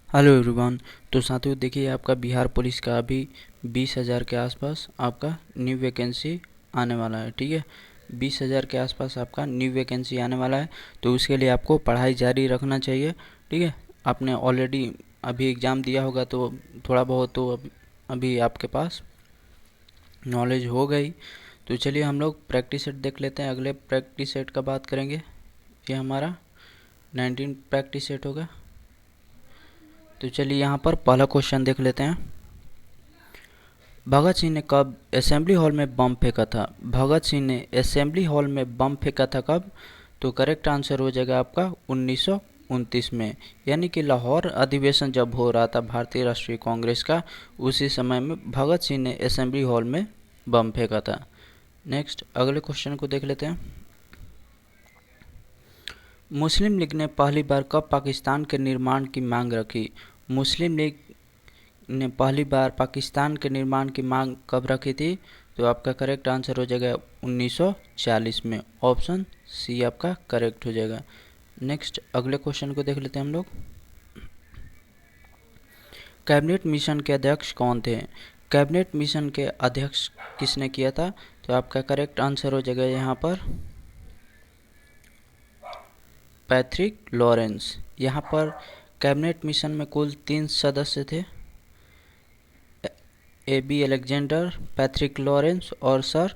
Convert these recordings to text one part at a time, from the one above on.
Hello everyone. तो साथियों देखिए, आपका बिहार पुलिस का अभी 20,000 के आसपास आपका न्यू वैकेंसी आने वाला है। ठीक है, 20,000 के आसपास आपका न्यू वैकेंसी आने वाला है। तो उसके लिए आपको पढ़ाई जारी रखना चाहिए। ठीक है, आपने ऑलरेडी अभी एग्ज़ाम दिया होगा तो थोड़ा बहुत तो अभी आपके पास नॉलेज हो गई। तो चलिए हम लोग प्रैक्टिस सेट देख लेते हैं। अगले प्रैक्टिस सेट का बात करेंगे। ये हमारा 19 प्रैक्टिस सेट होगा। तो चलिए यहाँ पर पहला क्वेश्चन देख लेते हैं। भगत सिंह ने कब असेंबली हॉल में बम फेंका था? भगत सिंह ने असेंबली हॉल में बम फेंका था कब? तो करेक्ट आंसर हो जाएगा आपका 1929 में, यानी कि लाहौर अधिवेशन जब हो रहा था भारतीय राष्ट्रीय कांग्रेस का, उसी समय में भगत सिंह ने असेंबली हॉल में बम फेंका था। नेक्स्ट अगले क्वेश्चन को देख लेते हैं। मुस्लिम लीग ने पहली बार कब पाकिस्तान के निर्माण की मांग रखी? मुस्लिम लीग ने पहली बार पाकिस्तान के निर्माण की मांग कब रखी थी? तो आपका करेक्ट आंसर हो जाएगा 1940 में। ऑप्शन सी आपका करेक्ट हो जाएगा। नेक्स्ट अगले क्वेश्चन को देख लेते हैं हम लोग। कैबिनेट मिशन के अध्यक्ष कौन थे? कैबिनेट मिशन के अध्यक्ष किसने किया था? तो आपका करेक्ट आंसर हो जाएगा यहाँ पर पैट्रिक लॉरेंस। यहाँ पर कैबिनेट मिशन में कुल 3 सदस्य थे, AB अलेक्जेंडर, पैट्रिक लॉरेंस और सर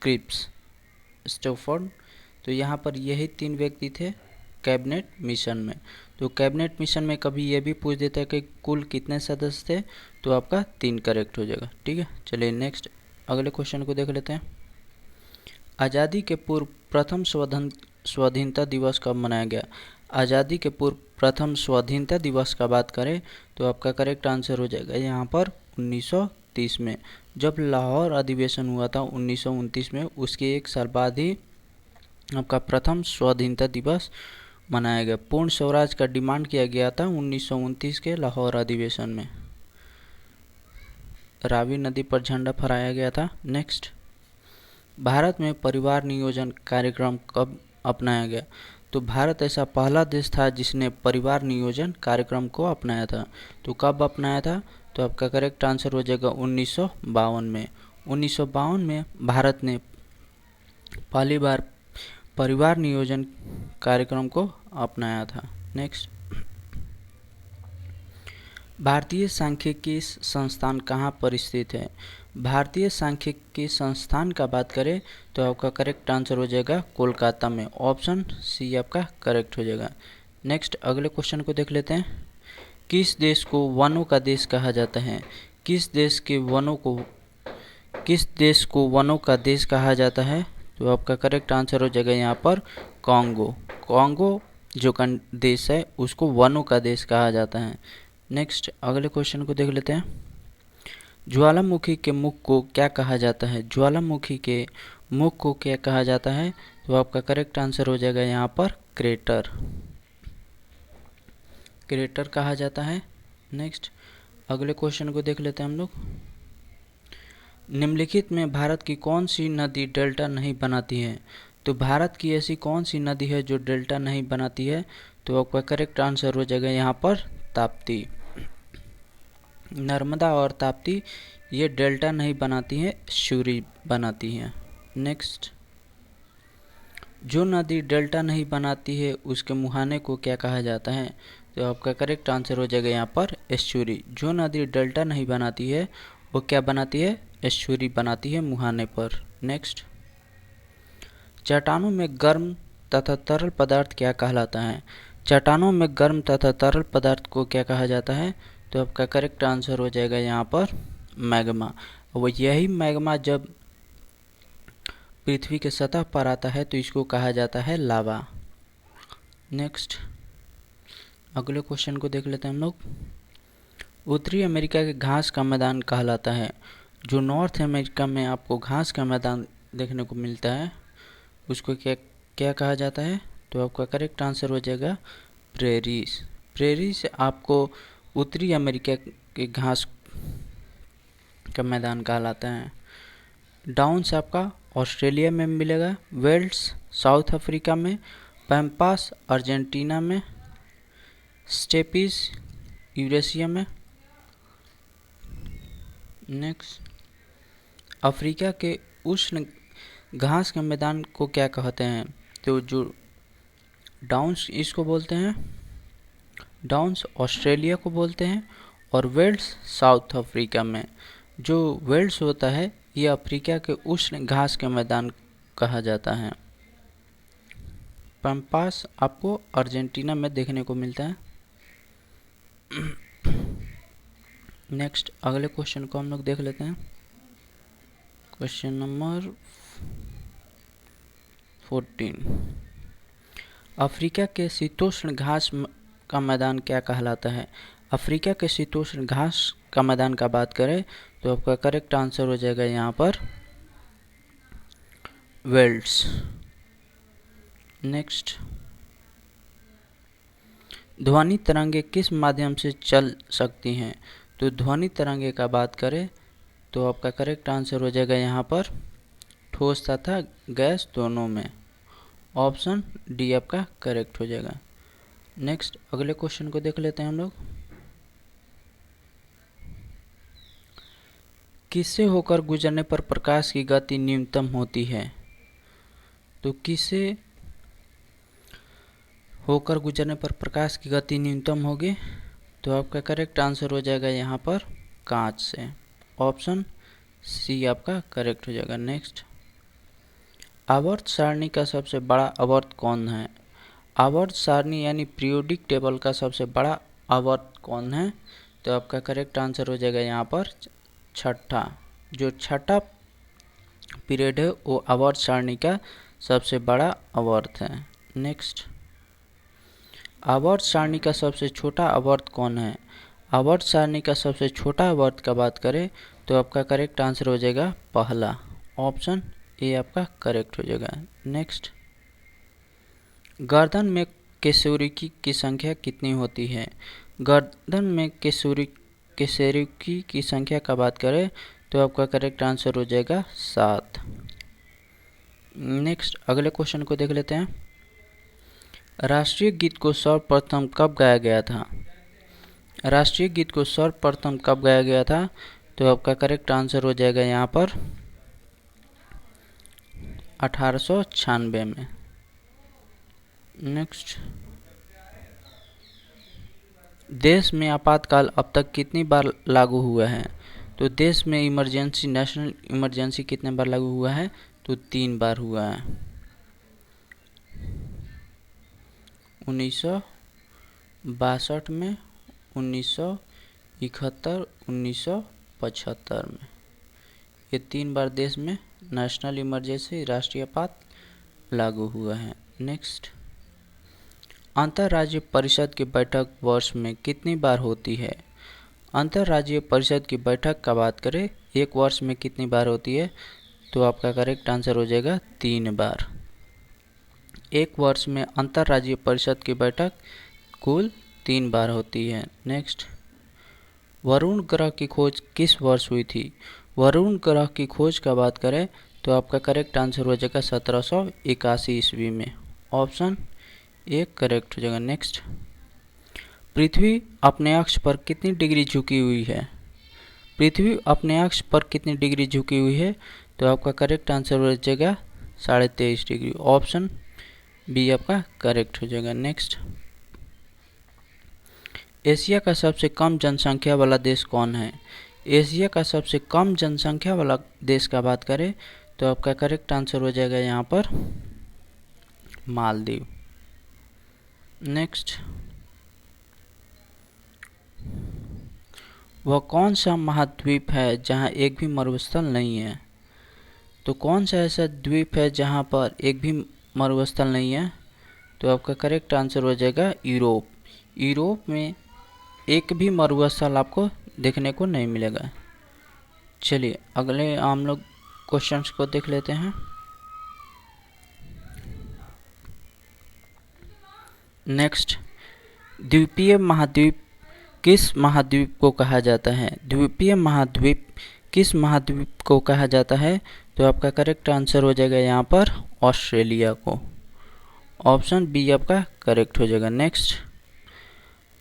क्रिप्स स्टोफोर्ड। तो यहाँ पर यही 3 व्यक्ति थे कैबिनेट मिशन में। तो कैबिनेट मिशन में कभी ये भी पूछ देता है कि कुल कितने सदस्य थे, तो आपका 3 करेक्ट हो जाएगा। ठीक है, चलिए नेक्स्ट अगले क्वेश्चन को देख लेते हैं। आज़ादी के पूर्व प्रथम स्वाधीनता दिवस कब मनाया गया? आज़ादी के पूर्व प्रथम स्वाधीनता दिवस का बात करें तो आपका करेक्ट आंसर हो जाएगा यहाँ पर 1930 में, जब लाहौर अधिवेशन हुआ था 1929 में। उसके एक साल बाद ही आपका प्रथम स्वाधीनता दिवस मनाया गया। पूर्ण स्वराज का डिमांड किया गया था 1929 के लाहौर अधिवेशन में। रावी नदी पर झंडा फहराया गया था। नेक्स्ट, भारत में परिवार नियोजन कार्यक्रम कब अपनाया गया? तो भारत ऐसा पहला देश था जिसने परिवार नियोजन कार्यक्रम को अपनाया था। तो कब अपनाया था? तो आपका करेक्ट आंसर हो जाएगा 1952 में। 1952 में भारत ने पहली बार परिवार नियोजन कार्यक्रम को अपनाया था। नेक्स्ट, भारतीय सांख्यिकी संस्थान कहाँ पर स्थित है? भारतीय सांख्यिकी संस्थान का बात करें तो आपका करेक्ट आंसर हो जाएगा कोलकाता में। ऑप्शन सी आपका करेक्ट हो जाएगा। नेक्स्ट अगले क्वेश्चन को देख लेते हैं। किस देश को वनों का देश कहा जाता है? किस देश को वनों का देश कहा जाता है? तो आपका करेक्ट आंसर हो जाएगा यहाँ पर कॉन्गो। कॉन्गो जो देश है उसको वनों का देश कहा जाता है। नेक्स्ट अगले क्वेश्चन को देख लेते हैं। ज्वालामुखी के मुख को क्या कहा जाता है? ज्वालामुखी के मुख को क्या कहा जाता है? तो आपका करेक्ट आंसर हो जाएगा यहाँ पर क्रेटर। क्रेटर कहा जाता है। नेक्स्ट अगले क्वेश्चन को देख लेते हैं हम लोग। निम्नलिखित में भारत की कौन सी नदी डेल्टा नहीं बनाती है? तो भारत की ऐसी कौन सी नदी है जो डेल्टा नहीं बनाती है? तो आपका करेक्ट आंसर हो जाएगा यहाँ पर ताप्ती। नर्मदा और ताप्ती ये डेल्टा नहीं बनाती हैं, एस्चुरी बनाती हैं। नेक्स्ट, जो नदी डेल्टा नहीं बनाती है उसके मुहाने को क्या कहा जाता है? तो आपका करेक्ट आंसर हो जाएगा यहाँ पर एस्चुरी। जो नदी डेल्टा नहीं बनाती है वो क्या बनाती है? एस्चुरी बनाती है मुहाने पर। नेक्स्ट, चट्टानों में गर्म तथा तरल पदार्थ क्या कहलाता है? चट्टानों में गर्म तथा तरल पदार्थ को क्या कहा जाता है? तो आपका करेक्ट आंसर हो जाएगा यहाँ पर मैग्मा। वो यही मैग्मा जब पृथ्वी के सतह पर आता है तो इसको कहा जाता है लावा। नेक्स्ट अगले क्वेश्चन को देख लेते हैं हम लोग। उत्तरी अमेरिका के घास का मैदान कहलाता है। जो नॉर्थ अमेरिका में आपको घास का मैदान देखने को मिलता है उसको क्या क्या कहा जाता है? तो आपका करेक्ट आंसर हो जाएगा प्रेरीज। प्रेरीज आपको उत्तरी अमेरिका के घास का मैदान कहलाता है। डाउन्स आपका ऑस्ट्रेलिया में मिलेगा, वेल्स साउथ अफ्रीका में, पैम्पास अर्जेंटीना में, स्टेपीज यूरेशिया में। नेक्स्ट, अफ्रीका के उष्ण घास के मैदान को क्या कहते हैं? तो जो डाउन्स इसको बोलते हैं, डाउन्स ऑस्ट्रेलिया को बोलते हैं, और वेल्स साउथ अफ्रीका में। जो वेल्स होता है ये अफ्रीका के उष्ण घास के मैदान कहा जाता है। पैम्पास आपको अर्जेंटीना में देखने को मिलता है। नेक्स्ट, अगले क्वेश्चन को हम लोग देख लेते हैं। क्वेश्चन नंबर 14, अफ्रीका के शीतोष्ण घास का मैदान क्या कहलाता है? अफ्रीका के शीतोष्ण घास का मैदान का बात करें तो आपका करेक्ट आंसर हो जाएगा यहाँ पर वेल्स। नेक्स्ट, ध्वनि तरंगे किस माध्यम से चल सकती हैं? तो ध्वनि तरंगे का बात करें तो आपका करेक्ट आंसर हो जाएगा यहाँ पर ठोस तथा गैस दोनों में। ऑप्शन डी आपका करेक्ट हो जाएगा। नेक्स्ट, अगले क्वेश्चन को देख लेते हैं हम लोग। किससे होकर गुजरने पर प्रकाश की गति न्यूनतम होती है? तो किससे होकर गुजरने पर प्रकाश की गति न्यूनतम होगी? तो आपका करेक्ट आंसर हो जाएगा यहाँ पर कांच से। ऑप्शन सी आपका करेक्ट हो जाएगा। नेक्स्ट, आवर्त सारणी का सबसे बड़ा आवर्त कौन है? आवर्त सारणी यानी पीरियोडिक टेबल का सबसे बड़ा आवर्त कौन है? तो आपका करेक्ट आंसर हो जाएगा यहाँ पर छठा। जो छठा पीरियड है वो आवर्त सारणी का सबसे बड़ा आवर्त है। नेक्स्ट, आवर्त सारणी का सबसे छोटा आवर्त कौन है? आवर्त सारणी का सबसे छोटा आवर्त का बात करें तो आपका करेक्ट आंसर हो जाएगा पहला। ऑप्शन ए आपका करेक्ट हो जाएगा। नेक्स्ट, गर्दन में केसुरिकी की संख्या कितनी होती है? गर्दन में केसुरिकी की संख्या का बात करें तो आपका करेक्ट आंसर हो जाएगा 7। नेक्स्ट, अगले क्वेश्चन को देख लेते हैं। राष्ट्रीय गीत को सर्वप्रथम कब गाया गया था? राष्ट्रीय गीत को सर्वप्रथम कब गाया गया था? तो आपका करेक्ट आंसर हो जाएगा यहाँ पर 1896 में। नेक्स्ट, देश में आपातकाल अब तक कितनी बार लागू हुआ है? तो देश में इमरजेंसी, नेशनल इमरजेंसी कितने बार लागू हुआ है? तो 3 बार हुआ है। 1962 में, 1971, 1975 में। ये 3 बार देश में नेशनल इमरजेंसी, राष्ट्रीय आपात लागू हुआ है। नेक्स्ट, अंतर्राज्यीय परिषद की बैठक वर्ष में कितनी बार होती है? अंतर्राज्यीय परिषद की बैठक का बात करें एक वर्ष में कितनी बार होती है? तो आपका करेक्ट आंसर हो जाएगा 3 बार। एक वर्ष में अंतर्राज्यीय परिषद की बैठक कुल 3 बार होती है। नेक्स्ट, वरुण ग्रह की खोज किस वर्ष हुई थी? वरुण ग्रह की खोज का बात करें तो आपका करेक्ट आंसर हो जाएगा 1781 ईस्वी में। ऑप्शन ए करेक्ट हो जाएगा। नेक्स्ट, पृथ्वी अपने अक्ष पर कितनी डिग्री झुकी हुई है? पृथ्वी अपने अक्ष पर कितनी डिग्री झुकी हुई है? तो आपका करेक्ट आंसर हो जाएगा 23.5 डिग्री। ऑप्शन बी आपका करेक्ट हो जाएगा। नेक्स्ट, एशिया का सबसे कम जनसंख्या वाला देश कौन है? एशिया का सबसे कम जनसंख्या वाला देश का बात करें तो आपका करेक्ट आंसर हो जाएगा यहाँ पर मालदीव। नेक्स्ट, वह कौन सा महाद्वीप है जहाँ एक भी मरुस्थल नहीं है? तो कौन सा ऐसा द्वीप है जहाँ पर एक भी मरुस्थल नहीं है? तो आपका करेक्ट आंसर हो जाएगा यूरोप। यूरोप में एक भी मरुस्थल आपको देखने को नहीं मिलेगा। चलिए अगले हम लोग क्वेश्चंस को देख लेते हैं। नेक्स्ट, द्वीपीय महाद्वीप किस महाद्वीप को कहा जाता है? द्वीपीय महाद्वीप किस महाद्वीप को कहा जाता है? तो आपका करेक्ट आंसर हो जाएगा यहाँ पर ऑस्ट्रेलिया को। ऑप्शन बी आपका करेक्ट हो जाएगा। नेक्स्ट,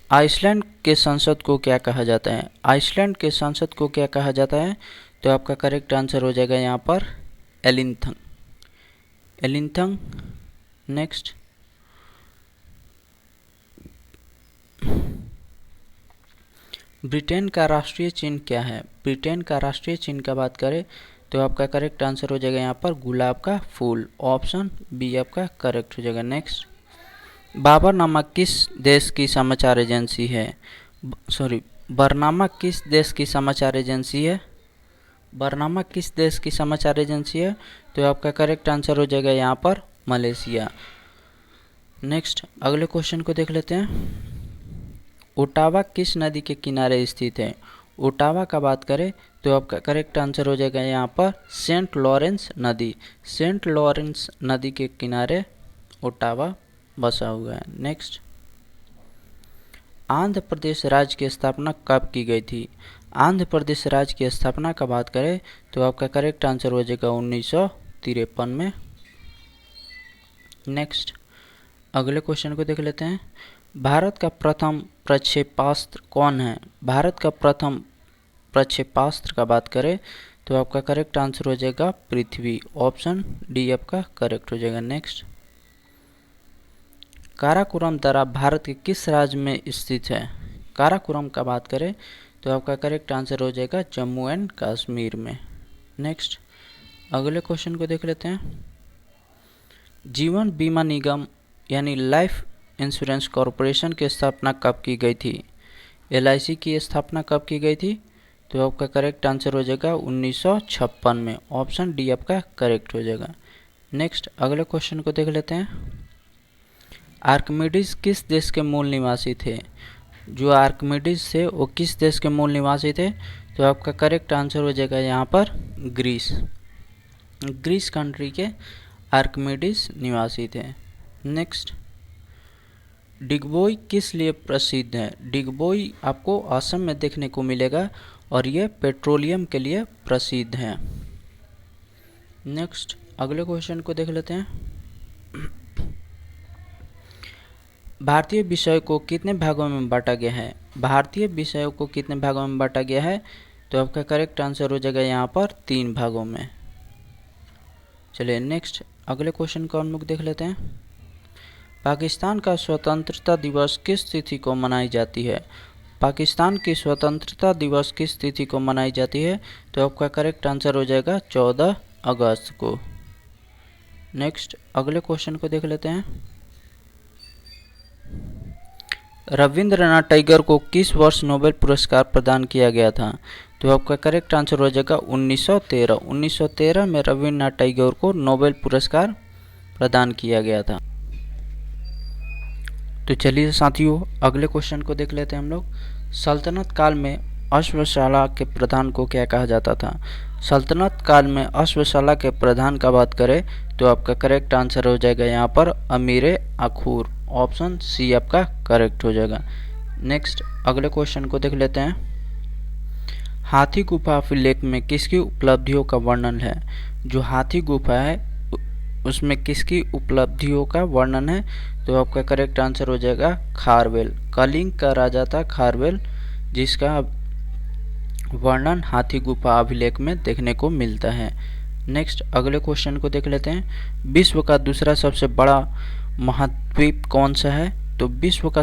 आइसलैंड के संसद को क्या कहा जाता है? आइसलैंड के संसद को क्या कहा जाता है? तो आपका करेक्ट आंसर हो जाएगा यहाँ पर एलिंथंग। एलिंथंग। नेक्स्ट, ब्रिटेन का राष्ट्रीय चिन्ह क्या है? ब्रिटेन का राष्ट्रीय चिन्ह का बात करें तो आपका करेक्ट आंसर हो जाएगा यहाँ पर गुलाब का फूल। ऑप्शन बी आपका करेक्ट हो जाएगा। नेक्स्ट, बाबर नामक किस देश की समाचार एजेंसी है? बरनामा किस देश की समाचार एजेंसी है? बरनामा किस देश की समाचार एजेंसी है? तो आपका करेक्ट आंसर हो जाएगा यहाँ पर मलेशिया। नेक्स्ट, अगले क्वेश्चन को देख लेते हैं। ओटावा किस नदी के किनारे स्थित है? ओटावा का बात करें तो आपका करेक्ट आंसर हो जाएगा यहाँ पर सेंट लॉरेंस नदी। सेंट लॉरेंस नदी के किनारे ओटावा बसा हुआ है। नेक्स्ट, आंध्र प्रदेश राज्य की स्थापना कब की गई थी? आंध्र प्रदेश राज्य की स्थापना का बात करें तो आपका करेक्ट आंसर हो जाएगा 1953 में। नेक्स्ट, अगले क्वेश्चन को देख लेते हैं। भारत का प्रथम प्रक्षेपास्त्र कौन है? भारत का प्रथम प्रक्षेपास्त्र का बात करें तो आपका करेक्ट आंसर हो जाएगा पृथ्वी। ऑप्शन डी आपका करेक्ट हो जाएगा। नेक्स्ट, काराकोरम दर्रा भारत के किस राज्य में स्थित है? काराकोरम का बात करें तो आपका करेक्ट आंसर हो जाएगा जम्मू एंड कश्मीर में। नेक्स्ट, अगले क्वेश्चन को देख लेते हैं। जीवन बीमा निगम यानी लाइफ इंश्योरेंस कॉरपोरेशन की स्थापना कब की गई थी? LIC की स्थापना कब की गई थी? तो आपका करेक्ट आंसर हो जाएगा 1956 में। ऑप्शन डी आपका करेक्ट हो जाएगा। नेक्स्ट, अगले क्वेश्चन को देख लेते हैं। आर्किमिडीज किस देश के मूल निवासी थे? जो आर्किमिडीज थे वो किस देश के मूल निवासी थे? तो आपका करेक्ट आंसर हो जाएगा यहाँ पर ग्रीस। ग्रीस कंट्री के आर्किमिडीज निवासी थे। नेक्स्ट, डिगबोई किस लिए प्रसिद्ध है? डिगबोई आपको असम में देखने को मिलेगा और ये पेट्रोलियम के लिए प्रसिद्ध है। नेक्स्ट, अगले क्वेश्चन को देख लेते हैं। भारतीय विषय को कितने भागों में बांटा गया है? भारतीय विषयों को कितने भागों में बांटा गया है? तो आपका करेक्ट आंसर हो जाएगा यहाँ पर 3 भागों में। चलिए नेक्स्ट, अगले क्वेश्चन को हम लोग देख लेते हैं। पाकिस्तान का स्वतंत्रता दिवस किस तिथि को मनाई जाती है? पाकिस्तान की स्वतंत्रता दिवस किस तिथि को मनाई जाती है? तो आपका करेक्ट आंसर हो जाएगा 14 अगस्त को। नेक्स्ट, अगले क्वेश्चन को देख लेते हैं। रविंद्रनाथ टैगोर को किस वर्ष नोबेल पुरस्कार प्रदान किया गया था? तो आपका करेक्ट आंसर हो जाएगा 1913। 1913 में रविंद्रनाथ टैगोर को नोबेल पुरस्कार प्रदान किया गया था। तो चलिए साथियों, अगले क्वेश्चन को देख लेते हैं हम लोग। सल्तनत काल में अश्वशाला के प्रधान को क्या कहा जाता था? सल्तनत काल में अश्वशाला के प्रधान का बात करें तो आपका करेक्ट आंसर हो जाएगा यहाँ पर अमीर अखूर। ऑप्शन सी आपका करेक्ट हो जाएगा। नेक्स्ट, अगले क्वेश्चन को देख लेते हैं। हाथी गुफा अभिलेख में किसकी उपलब्धियों का वर्णन है? जो हाथी गुफा है उसमें किसकी उपलब्धियों का वर्णन है? तो आपका करेक्ट आंसर हो जाएगा खारवेल। कलिंग का राजा था खारवेल, जिसका वर्णन हाथी गुफा अभिलेख में देखने को मिलता है। नेक्स्ट, अगले क्वेश्चन को देख लेते हैं। विश्व का दूसरा सबसे बड़ा महाद्वीप कौन सा है? तो विश्व का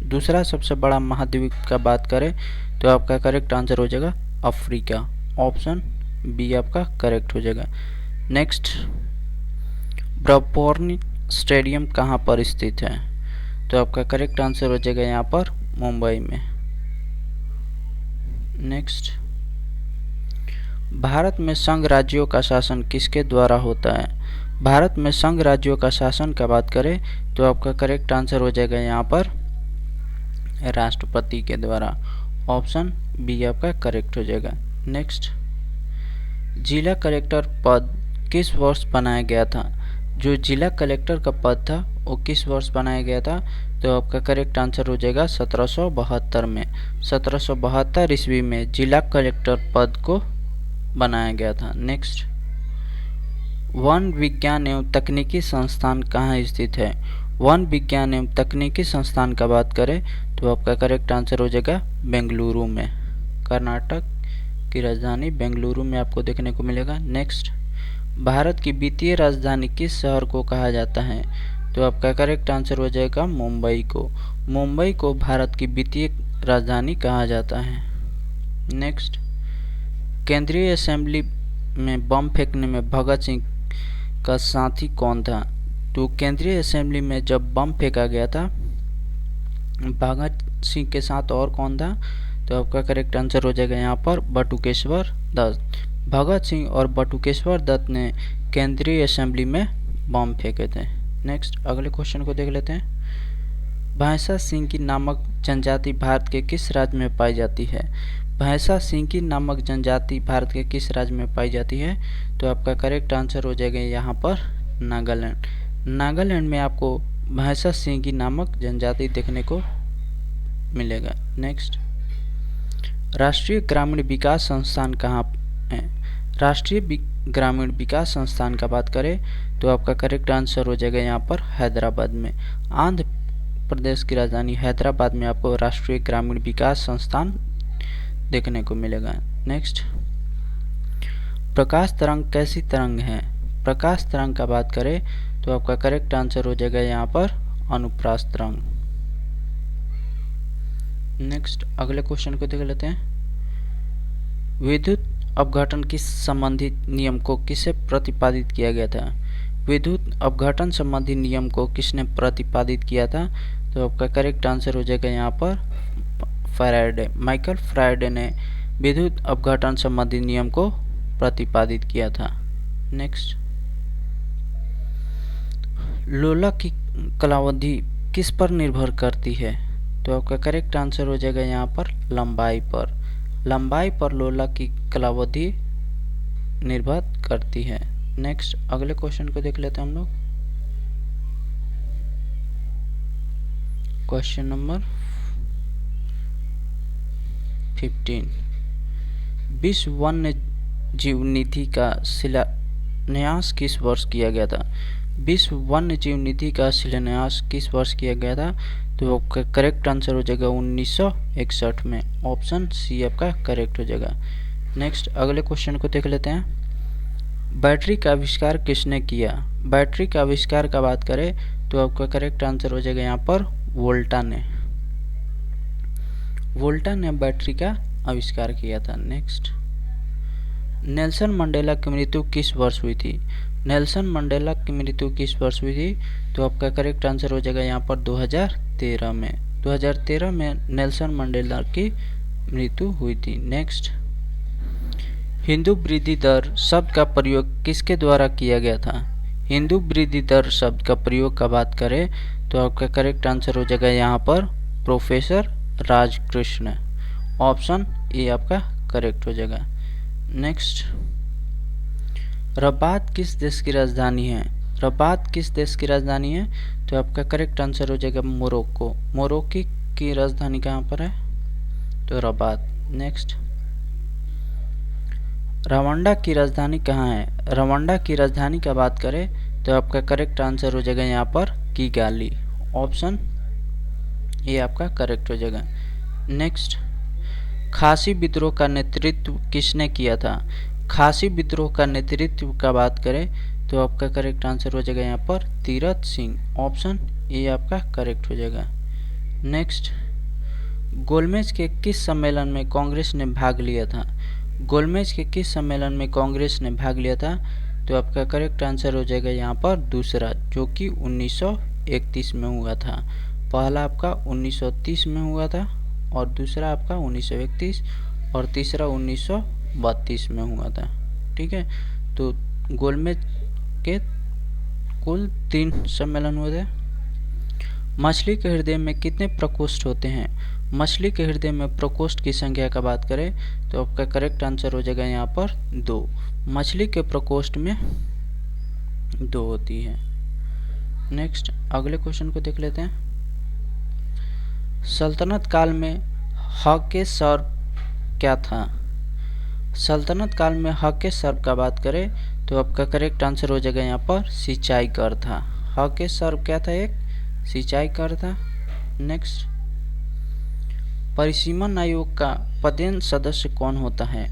दूसरा सबसे बड़ा महाद्वीप का बात करें तो आपका करेक्ट आंसर हो जाएगा अफ्रीका। ऑप्शन बी आपका करेक्ट हो जाएगा। नेक्स्ट, ब्रॉडबॉर्न स्टेडियम कहाँ पर स्थित है? तो आपका करेक्ट आंसर हो जाएगा यहाँ पर मुंबई में। नेक्स्ट, भारत में संघ राज्यों का शासन किसके द्वारा होता है? भारत में संघ राज्यों का शासन का बात करें तो आपका करेक्ट आंसर हो जाएगा यहाँ पर राष्ट्रपति के द्वारा। ऑप्शन बी आपका करेक्ट हो जाएगा। नेक्स्ट, जिला कलेक्टर पद किस वर्ष बनाया गया था? जो जिला कलेक्टर का पद था वो किस वर्ष बनाया गया था? तो आपका करेक्ट आंसर हो जाएगा 1772 में। 1772 ईस्वी में जिला कलेक्टर पद को बनाया गया था। नेक्स्ट, वन विज्ञान एवं तकनीकी संस्थान कहाँ स्थित है? वन विज्ञान एवं तकनीकी संस्थान का बात करें तो आपका करेक्ट आंसर हो जाएगा बेंगलुरु में। कर्नाटक की राजधानी बेंगलुरु में आपको देखने को मिलेगा। नेक्स्ट, भारत की वित्तीय राजधानी किस शहर को कहा जाता है? तो आपका करेक्ट आंसर हो जाएगा मुंबई को। मुंबई को भारत की वित्तीय राजधानी कहा जाता है। नेक्स्ट, केंद्रीय असेंबली में बम फेंकने में भगत सिंह का साथी कौन था? तो केंद्रीय असेंबली में जब बम फेंका गया था भगत सिंह के साथ और कौन था? तो आपका करेक्ट आंसर हो जाएगा यहाँ पर बटुकेश्वर दत्त। भगत सिंह और बटुकेश्वर दत्त ने केंद्रीय असेंबली में बम फेंके थे। नेक्स्ट, अगले क्वेश्चन को देख लेते हैं। भैंसा सिंकी नामक जनजाति भारत के किस राज्य में पाई जाती है? भैंसा सिंकी नामक जनजाति भारत के किस राज्य में पाई जाती है? तो आपका करेक्ट आंसर हो जाएगा यहाँ पर नागालैंड। नागालैंड में आपको भैंसा सिंकी नामक जनजाति देखने को मिलेगा। नेक्स्ट, राष्ट्रीय ग्रामीण विकास संस्थान कहाँ है? राष्ट्रीय ग्रामीण विकास संस्थान का बात करें तो आपका करेक्ट आंसर हो जाएगा यहाँ पर हैदराबाद में। आंध्र प्रदेश की राजधानी हैदराबाद में आपको राष्ट्रीय ग्रामीण विकास संस्थान देखने को मिलेगा। नेक्स्ट, प्रकाश तरंग कैसी तरंग है? प्रकाश तरंग का बात करें तो आपका करेक्ट आंसर हो जाएगा यहाँ पर अनुप्रास तरंग। नेक्स्ट, अगले क्वेश्चन को देख लेते हैं। विद्युत अपघटन की संबंधी नियम को किसे प्रतिपादित किया गया था? विद्युत अपघटन संबंधी नियम को किसने प्रतिपादित किया था? तो आपका करेक्ट आंसर हो जाएगा यहाँ पर फैराडे। माइकल फैराडे ने विद्युत अपघटन संबंधी नियम को प्रतिपादित किया था। नेक्स्ट, लोला की कालावधि किस पर निर्भर करती है? तो आपका करेक्ट आंसर हो जाएगा यहाँ पर लंबाई पर। लंबाई पर लोला की कालावधि निर्भर करती है। नेक्स्ट, अगले क्वेश्चन को देख लेते हैं हम लोग। क्वेश्चन नंबर 15, विश्व वन्य जीव निधि का शिलान्यास किस वर्ष किया गया था? विश्व वन्य जीव निधि का शिलान्यास किस वर्ष किया गया था? तो आपका करेक्ट आंसर हो जाएगा 1961 में। ऑप्शन सी आपका करेक्ट हो जाएगा। नेक्स्ट, अगले क्वेश्चन को देख लेते हैं। बैटरी का आविष्कार किसने किया? बैटरी का आविष्कार का बात करें तो आपका करेक्ट आंसर हो जाएगा यहाँ पर वोल्टा ने। वोल्टा ने बैटरी का आविष्कार किया था। नेक्स्ट, नेल्सन मंडेला की मृत्यु किस वर्ष हुई थी? नेल्सन मंडेला की मृत्यु किस वर्ष हुई थी? तो आपका करेक्ट आंसर हो जाएगा यहाँ पर 2013 में। 2013 में नेल्सन मंडेला की मृत्यु हुई थी। नेक्स्ट, हिंदू वृद्धि दर शब्द का प्रयोग किसके द्वारा किया गया था? हिंदू वृद्धि दर शब्द का प्रयोग का बात करें तो आपका करेक्ट आंसर हो जाएगा यहाँ पर प्रोफेसर राजकृष्ण। ऑप्शन ए आपका करेक्ट हो जाएगा। नेक्स्ट, रबात किस देश की राजधानी है? रबात किस देश की राजधानी है? तो आपका करेक्ट आंसर हो जाएगा मोरक्को। मोरक्को की राजधानी कहाँ पर है? तो रबात। नेक्स्ट, रवांडा की राजधानी कहाँ है? रवांडा की राजधानी का बात करें तो आपका करेक्ट आंसर हो जाएगा यहाँ पर किगाली। ऑप्शन ये आपका करेक्ट हो जाएगा। नेक्स्ट, खासी विद्रोह का नेतृत्व किसने किया था? खासी विद्रोह का नेतृत्व का बात करें तो आपका करेक्ट आंसर हो जाएगा यहाँ पर तीरथ सिंह। ऑप्शन ये आपका करेक्ट हो जाएगा। नेक्स्ट, गोलमेज के किस सम्मेलन में कांग्रेस ने भाग लिया था? गोलमेज के किस सम्मेलन में कांग्रेस ने भाग लिया था? तो आपका करेक्ट आंसर हो जाएगा यहाँ पर दूसरा, जो कि 1931 में हुआ था। पहला आपका 1930 में हुआ था और दूसरा आपका 1931 और तीसरा 1932 में हुआ था। ठीक है, तो गोलमेज के कुल 3 सम्मेलन हुए थे। मछली के हृदय में कितने प्रकोष्ठ होते हैं? मछली के हृदय में प्रकोष्ठ की संख्या का बात करें तो आपका करेक्ट आंसर हो जाएगा यहाँ पर 2। मछली के प्रकोष्ठ में 2 होती है। नेक्स्ट, अगले क्वेश्चन को देख लेते हैं। सल्तनत काल में हक के सर्प क्या था? सल्तनत काल में हक के सर्प का बात करें तो आपका करेक्ट आंसर हो जाएगा यहाँ पर सिंचाई कर था। हक के सर्प क्या था? एक सिंचाई करता। नेक्स्ट, परिसीमन आयोग का पदेन सदस्य कौन होता है?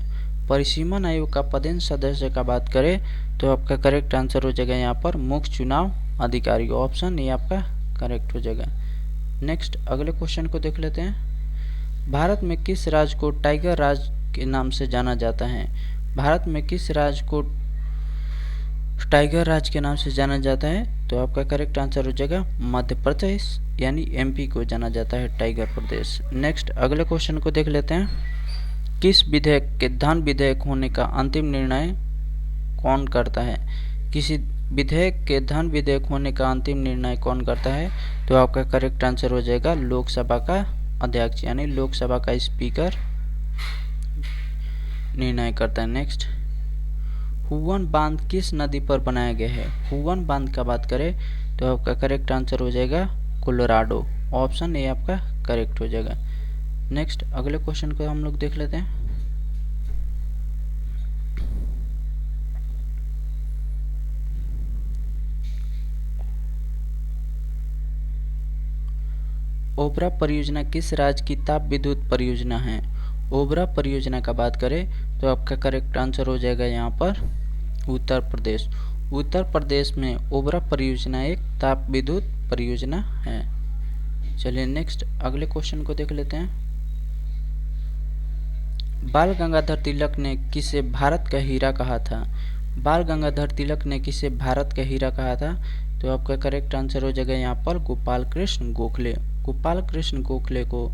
परिसीमन आयोग का पदेन सदस्य का बात करें तो आपका करेक्ट आंसर हो जाएगा यहाँ पर मुख्य चुनाव अधिकारी। ऑप्शन ए आपका करेक्ट हो जाएगा। नेक्स्ट, अगले क्वेश्चन को देख लेते हैं। भारत में किस राज्य को टाइगर राज्य के नाम से जाना जाता है? भारत में किस राज्य को टाइगर राज्य के नाम से जाना जाता है? तो आपका करेक्ट आंसर हो जाएगा मध्य प्रदेश, यानी एमपी को जाना जाता है टाइगर प्रदेश। नेक्स्ट, अगले क्वेश्चन को देख लेते हैं। किस विधेयक के धन विधेयक होने का अंतिम निर्णय कौन करता है? किसी विधेयक के धन विधेयक होने का अंतिम निर्णय कौन करता है? तो आपका करेक्ट आंसर हो जाएगा लोकसभा का अध्यक्ष, यानी लोकसभा का स्पीकर निर्णय करता है। नेक्स्ट, हुवन बांध किस नदी पर बनाया गया है? हुवन बांध का बात करें तो आपका करेक्ट आंसर हो जाएगा कोलोराडो। ऑप्शन ए आपका करेक्ट हो जाएगा। नेक्स्ट, अगले क्वेश्चन को हम लोग देख लेते हैं। ओबरा परियोजना किस राज्य की ताप विद्युत परियोजना है? ओबरा परियोजना का बात करें तो आपका करेक्ट आंसर हो जाएगा यहाँ पर उत्तर प्रदेश। उत्तर प्रदेश में ओबरा परियोजना एक ताप विद्युत परियोजना है। चलिए नेक्स्ट, अगले क्वेश्चन को देख लेते हैं। बाल गंगाधर तिलक ने किसे भारत का हीरा कहा था? बाल गंगाधर तिलक ने किसे भारत का हीरा कहा था? तो आपका करेक्ट आंसर हो जाएगा यहाँ पर गोपाल कृष्ण गोखले। गोपाल कृष्ण गोखले को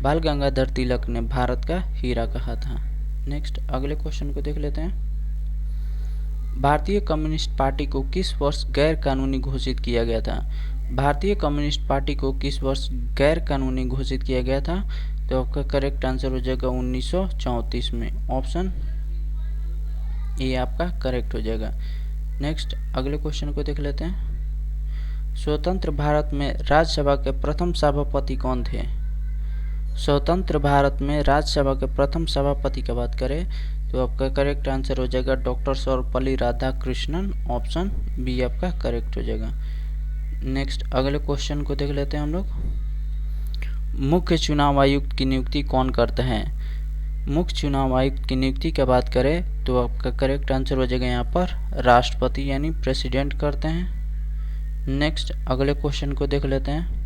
बाल गंगाधर तिलक ने भारत का हीरा कहा था। नेक्स्ट, अगले क्वेश्चन को देख लेते हैं। भारतीय कम्युनिस्ट पार्टी को किस वर्ष गैर कानूनी घोषित किया गया था? भारतीय कम्युनिस्ट पार्टी को किस वर्ष गैर कानूनी घोषित किया गया था? तो आपका करेक्ट आंसर हो जाएगा 1934 में। ऑप्शन ए आपका करेक्ट हो जाएगा। नेक्स्ट, अगले क्वेश्चन को देख लेते हैं। स्वतंत्र भारत में राज्यसभा के प्रथम सभापति कौन थे? स्वतंत्र भारत में राज्यसभा के प्रथम सभापति की बात करें तो आपका करेक्ट आंसर हो जाएगा doctor Sarvepalli Radhakrishnan. Option B आपका करेक्ट हो जाएगा। नेक्स्ट, अगले क्वेश्चन को देख लेते हैं हम लोग। मुख्य चुनाव आयुक्त की नियुक्ति कौन करता है? मुख्य चुनाव आयुक्त की नियुक्ति की बात करें तो आपका करेक्ट आंसर हो जाएगा यहाँ पर राष्ट्रपति, यानी प्रेसिडेंट करते हैं। नेक्स्ट, अगले क्वेश्चन को देख लेते हैं।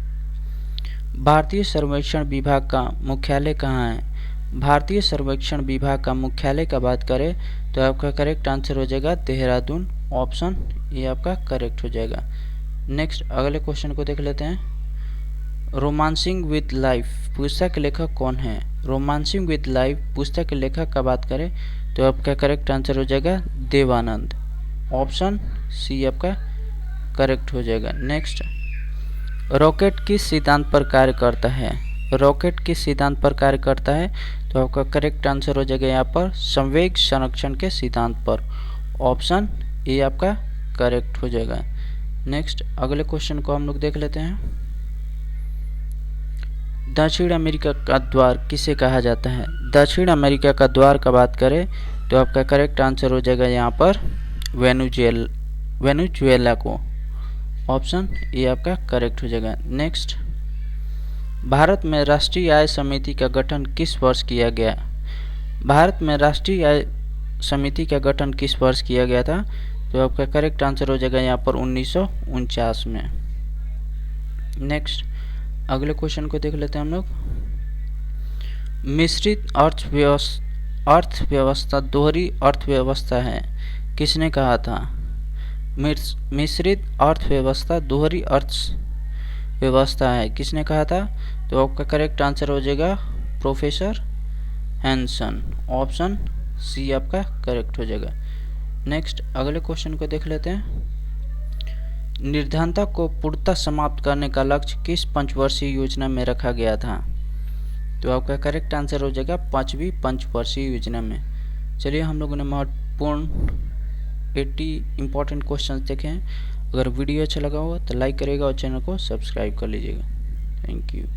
भारतीय सर्वेक्षण विभाग का मुख्यालय कहाँ है? भारतीय सर्वेक्षण विभाग का मुख्यालय का बात करें तो आपका करेक्ट आंसर हो जाएगा देहरादून। ऑप्शन ये आपका करेक्ट हो जाएगा। नेक्स्ट, अगले क्वेश्चन को देख लेते हैं। रोमांसिंग विद लाइफ पुस्तक के लेखक कौन है? रोमांसिंग विद लाइफ पुस्तक के लेखक का बात करें तो आपका करेक्ट आंसर हो जाएगा देवानंद। ऑप्शन सी आपका करेक्ट हो जाएगा। नेक्स्ट, रॉकेट किस सिद्धांत पर कार्य करता है? रॉकेट किस सिद्धांत पर कार्य करता है? तो आपका करेक्ट आंसर हो जाएगा यहाँ पर संवेग संरक्षण के सिद्धांत पर। ऑप्शन ए आपका करेक्ट हो जाएगा। नेक्स्ट, अगले क्वेश्चन को हम लोग देख लेते हैं। दक्षिण अमेरिका का द्वार किसे कहा जाता है? दक्षिण अमेरिका का द्वार का बात करें तो आपका करेक्ट आंसर हो जाएगा यहाँ पर वेनेजुएला को। ऑप्शन ए आपका करेक्ट हो जाएगा। नेक्स्ट, भारत में राष्ट्रीय आय समिति का गठन किस वर्ष किया गया? भारत में राष्ट्रीय आय समिति का गठन किस वर्ष किया गया था? तो आपका करेक्ट आंसर हो जाएगा यहाँ पर 1949 में। नेक्स्ट, अगले क्वेश्चन को देख लेते हैं हम लोग। मिश्रित अर्थव्यवस्था दोहरी अर्थव्यवस्था है, किसने कहा था? मिश्रित अर्थव्यवस्था दोहरी अर्थव्यवस्था है, किसने कहा था? तो आपका करेक्ट आंसर हो जाएगा प्रोफेसर हैंसन। ऑप्शन सी आपका करेक्ट हो जाएगा। नेक्स्ट, अगले क्वेश्चन को देख लेते हैं। निर्धनता को पूर्णतः समाप्त करने का लक्ष्य किस पंचवर्षीय योजना में रखा गया था? तो आपका करेक्ट आंसर हो जाएगा 5वीं पंचवर्षीय योजना में। चलिए, हम लोगों ने महत्वपूर्ण 80 इंपॉर्टेंट क्वेश्चंस देखे हैं। अगर वीडियो अच्छा लगा हो तो लाइक करिएगा और चैनल को सब्सक्राइब कर लीजिएगा। Thank you.